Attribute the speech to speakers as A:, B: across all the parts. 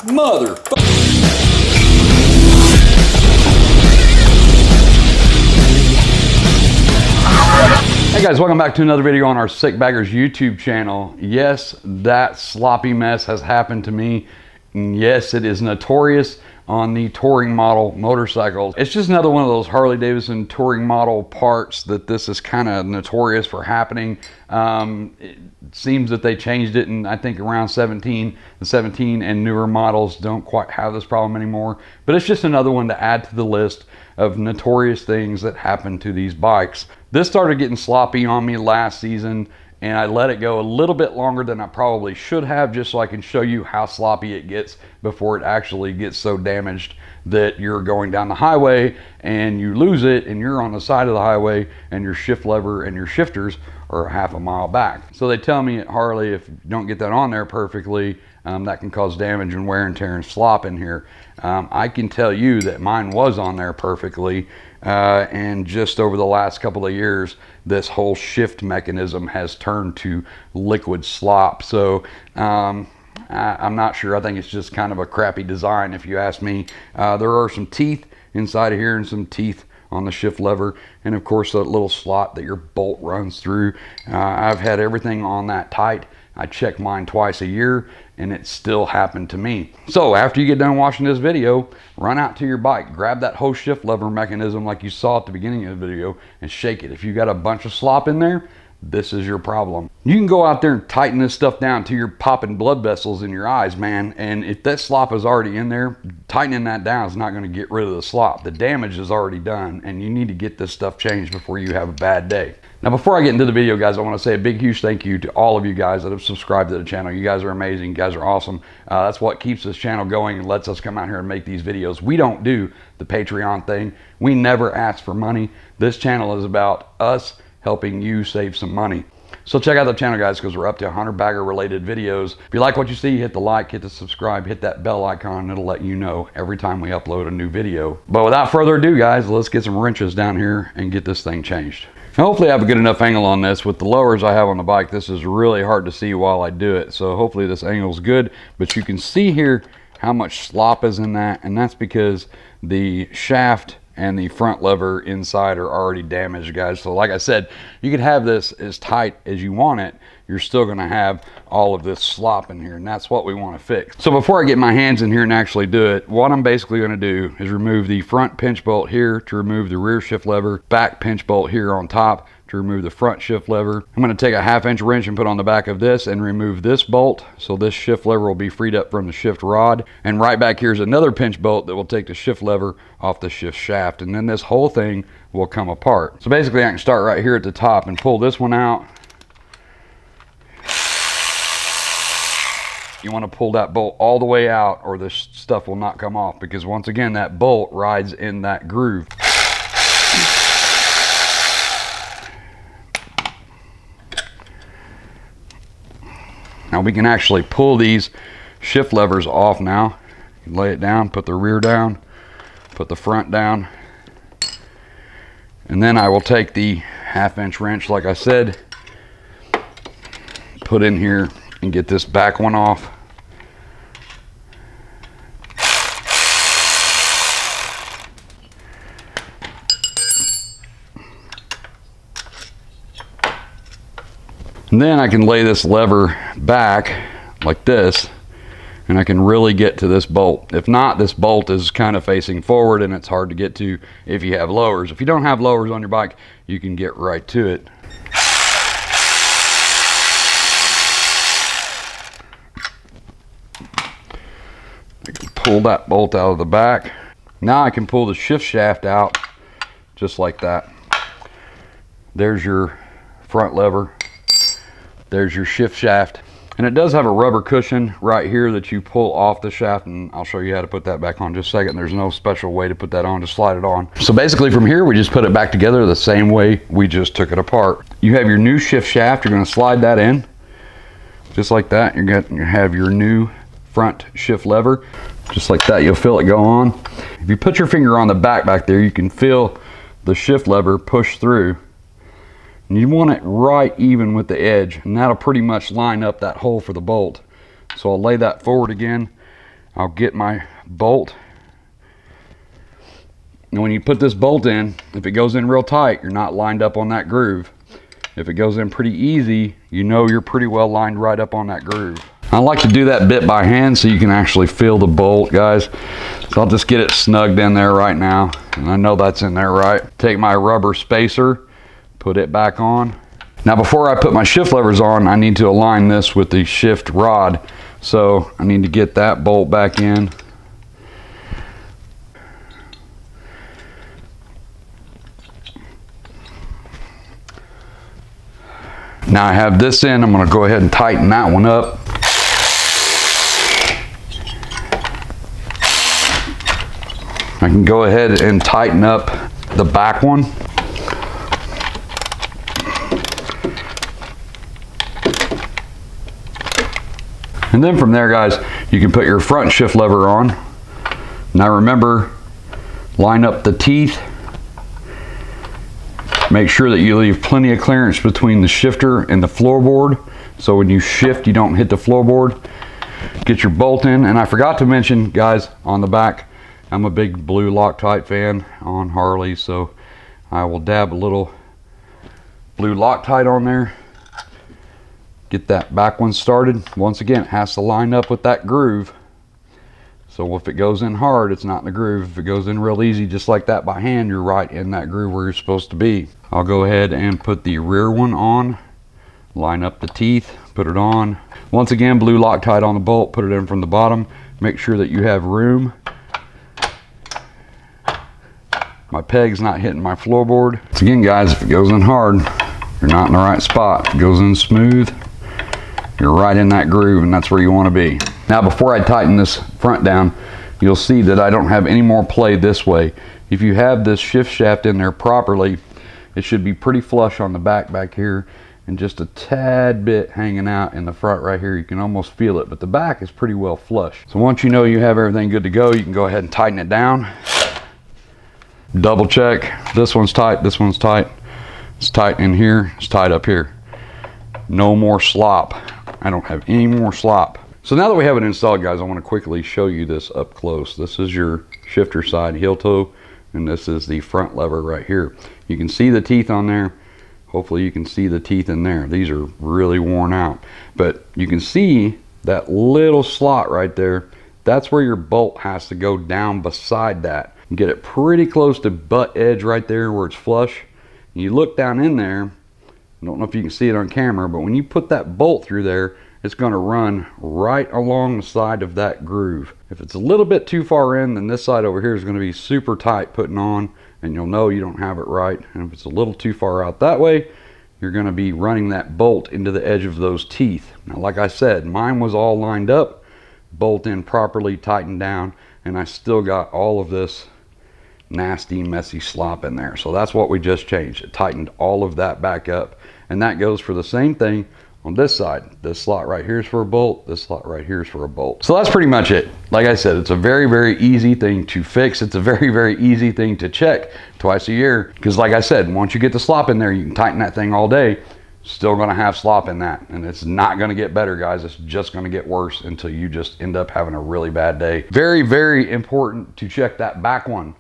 A: Mother. Hey guys, welcome back to another video on our Sick Baggers YouTube channel. Yes, that sloppy mess has happened to me. And yes, it is notorious on the touring model motorcycles. It's just another one of those Harley Davidson touring model parts that this is kind of notorious for happening. It seems that they changed it in, I think, around 17. The 17 and newer models don't quite have this problem anymore. But it's just another one to add to the list of notorious things that happen to these bikes. This started getting sloppy on me last season, and I let it go a little bit longer than I probably should have, just so I can show you how sloppy it gets before it actually gets so damaged that you're going down the highway and you lose it and you're on the side of the highway and your shift lever and your shifters are half a mile back. So they tell me at Harley, if you don't get that on there perfectly, that can cause damage and wear and tear and slop in here. I can tell you that mine was on there perfectly, and just over the last couple of years, this whole shift mechanism has turned to liquid slop. So I'm not sure. I think it's just kind of a crappy design, if you ask me. There are some teeth inside of here and some teeth on the shift lever, and of course that little slot that your bolt runs through. I've had everything on that tight. I check mine twice a year and it still happened to me. So after you get done watching this video, run out to your bike, grab that whole shift lever mechanism like you saw at the beginning of the video and shake it. If you got a bunch of slop in there, this is your problem. You can go out there and tighten this stuff down till you're popping blood vessels in your eyes, man. And if that slop is already in there, tightening that down is not going to get rid of the slop. The damage is already done, and you need to get this stuff changed before you have a bad day. Now, before I get into the video, guys, I want to say a big, huge thank you to all of you guys that have subscribed to the channel. You guys are amazing. You guys are awesome. That's what keeps this channel going and lets us come out here and make these videos. We don't do the Patreon thing. We never ask for money. This channel is about us helping you save some money. So check out the channel, guys, because we're up to 100 bagger related videos. If you like what you see, hit the like, hit the subscribe, hit that bell icon. It'll let you know every time we upload a new video. But without further ado, guys, let's get some wrenches down here and get this thing changed. Now, hopefully I have a good enough angle on this. With the lowers I have on the bike, this is really hard to see while I do it. So hopefully this angle is good, but you can see here how much slop is in that, and that's because the shaft and the front lever inside are already damaged, guys. So like I said, you could have this as tight as you want it, you're still going to have all of this slop in here, and that's what we want to fix. So before I get my hands in here and actually do it, what I'm basically going to do is remove the front pinch bolt here to remove the rear shift lever, back pinch bolt here on top to remove the front shift lever. I'm going to take a 1/2 inch wrench and put on the back of this and remove this bolt, so this shift lever will be freed up from the shift rod. And right back here is another pinch bolt that will take the shift lever off the shift shaft, and then this whole thing will come apart. So basically I can start right here at the top and pull this one out. You want to pull that bolt all the way out or this stuff will not come off, because once again that bolt rides in that groove. Now we can actually pull these shift levers off now. You can lay it down, put the rear down, put the front down, and then I will take the 1/2 inch wrench, like I said, put in here and get this back one off. And then I can lay this lever back like this, and I can really get to this bolt. If not, this bolt is kind of facing forward and it's hard to get to if you have lowers. If you don't have lowers on your bike, you can get right to it. I can pull that bolt out of the back. Now I can pull the shift shaft out just like that. There's your front lever. There's your shift shaft, and it does have a rubber cushion right here that you pull off the shaft, and I'll show you how to put that back on in just a second. There's no special way to put that on, just slide it on. So basically from here we just put it back together the same way we just took it apart. You have your new shift shaft. You're going to slide that in just like that. You're going to have your new front shift lever just like that. You'll feel it go on. If you put your finger on the back there, you can feel the shift lever push through. And you want it right even with the edge, and that'll pretty much line up that hole for the bolt. So I'll lay that forward again, I'll get my bolt. And when you put this bolt in, if it goes in real tight, you're not lined up on that groove. If it goes in pretty easy, you know you're pretty well lined right up on that groove. I like to do that bit by hand so you can actually feel the bolt, guys. So I'll just get it snugged in there right now. And I know that's in there right. Take my rubber spacer, put it back on. Now before I put my shift levers on, I need to align this with the shift rod. So I need to get that bolt back in. Now I have this in, I'm going to go ahead and tighten that one up. I can go ahead and tighten up the back one. And then from there, guys, you can put your front shift lever on. Now remember, line up the teeth. Make sure that you leave plenty of clearance between the shifter and the floorboard, so when you shift, you don't hit the floorboard. Get your bolt in, and I forgot to mention, guys, on the back, I'm a big blue Loctite fan on Harley, so I will dab a little blue Loctite on there. Get that back one started. Once again, it has to line up with that groove. So if it goes in hard, it's not in the groove. If it goes in real easy, just like that by hand, you're right in that groove where you're supposed to be. I'll go ahead and put the rear one on, line up the teeth, put it on. Once again, blue Loctite on the bolt, put it in from the bottom. Make sure that you have room. My peg's not hitting my floorboard. So again, guys, if it goes in hard, you're not in the right spot. If it goes in smooth, you're right in that groove, and that's where you want to be. Now before I tighten this front down, you'll see that I don't have any more play this way. If you have this shift shaft in there properly, it should be pretty flush on the back here, and just a tad bit hanging out in the front right here. You can almost feel it, but the back is pretty well flush. So once you know you have everything good to go, you can go ahead and tighten it down. Double check. This one's tight, this one's tight. It's tight in here, it's tight up here. No more slop. I don't have any more slop. So now that we have it installed, guys, I want to quickly show you this up close. This is your shifter side heel toe, and this is the front lever right here. You can see the teeth on there. Hopefully you can see the teeth in there. These are really worn out, but you can see that little slot right there. That's where your bolt has to go down beside that. Get it pretty close to butt edge right there where it's flush. And you look down in there, I don't know if you can see it on camera, but when you put that bolt through there, it's going to run right along the side of that groove. If it's a little bit too far in, then this side over here is going to be super tight putting on, and you'll know you don't have it right. And if it's a little too far out that way, you're going to be running that bolt into the edge of those teeth. Now, like I said, mine was all lined up, bolt in properly, tightened down, and I still got all of this nasty, messy slop in there. So that's what we just changed. It tightened all of that back up, and that goes for the same thing on this side. This slot right here is for a bolt, this slot right here is for a bolt. So that's pretty much it. Like I said, it's a very, very easy thing to fix. It's a very, very easy thing to check twice a year, because like I said, once you get the slop in there, you can tighten that thing all day. Still going to have slop in that, and it's not going to get better, guys. It's just going to get worse until you just end up having a really bad day. Very, very important to check that back one.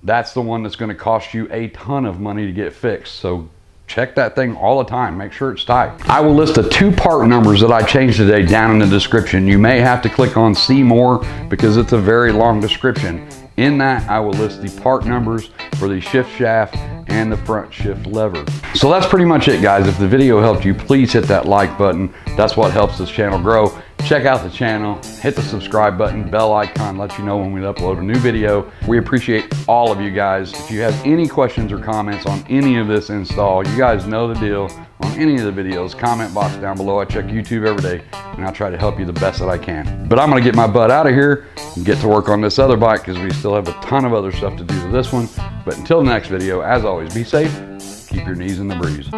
A: That's the one that's going to cost you a ton of money to get fixed. So check that thing all the time. Make sure it's tight. I will list the 2 part numbers that I changed today down in the description. You may have to click on see more because it's a very long description. In that, I will list the part numbers for the shift shaft and the front shift lever. So that's pretty much it, guys. If the video helped you, please hit that like button. That's what helps this channel grow. Check out the channel, hit the subscribe button, bell icon, let you know when we upload a new video. We appreciate all of you guys. If you have any questions or comments on any of this install, you guys know the deal. On any of the videos, comment box down below. I check YouTube every day, and I'll try to help you the best that I can. But I'm gonna get my butt out of here and get to work on this other bike, because we still have a ton of other stuff to do with this one. But until the next video, as always, be safe, keep your knees in the breeze.